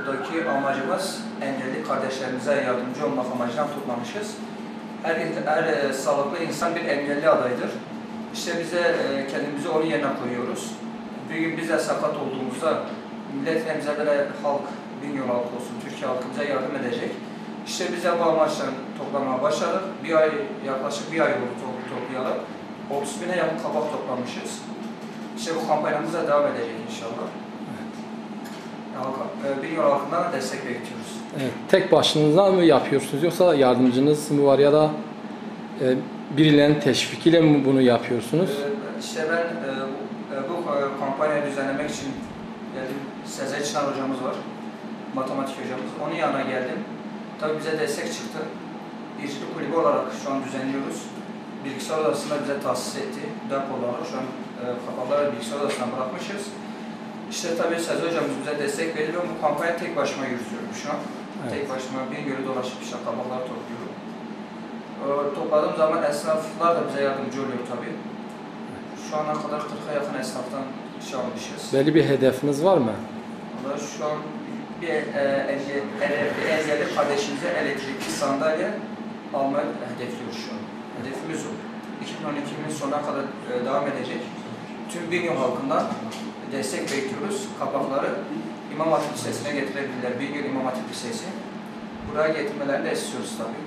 buradaki amacımız engelli kardeşlerimize yardımcı olmak amacıyla toplamışız. Her sağlıklı insan bir engelli adaydır. İşte bize kendimizi onun yerine koyuyoruz. Bir gün biz de sakat olduğumuzda millet emzelere halk, Bingöl halkı olsun, Türkiye halkı bize yardım edecek. İşte biz de bu amaçla toplamaya başladık. Yaklaşık bir ay oldu toplayarak. 30 bine yakın kabak toplamışız. İşte bu kampanyamız da devam edecek inşallah. Bingöl halkından da destek bekliyoruz. Evet, tek başınıza mı yapıyorsunuz yoksa yardımcınız mı var ya da birilerinin teşvikiyle mi bunu yapıyorsunuz? İşte ben bu kampanyayı düzenlemek için geldim. Sezer Çınar hocamız var, matematik hocamız. Onun yanına geldim. Tabii bize destek çıktı. Biricilik kulübü olarak şu an düzenliyoruz. Bilgisayar odasında bize tahsis etti. Depo olarak şu an kapalı bilgisayar odasına bırakmışız. İşte tabii Sezer hocamız bize destek veriyor. Bu kampanya tek başıma yürütüyorum şu an. Evet. Tek başıma Bingöl'ü dolaşıp işte kabaklar topluyorum. Topladığım zaman esnaflar da bize yardımcı oluyor tabii. Şu ana kadar 40'a yakın esnaftan iş almışız. Belli bir hedefiniz var mı? Şu an bir engelli kardeşimize elektrikli sandalye almayı hedefliyoruz şu an. Hedefimiz o. 2012'nin sonuna kadar devam edecek. Tüm Bingöl halkından destek bekliyoruz. Kapakları İmam Hatip Lisesi'ne getirebilirler. Bingöl İmam Hatip Lisesi. Buraya getirmelerini de istiyoruz tabii.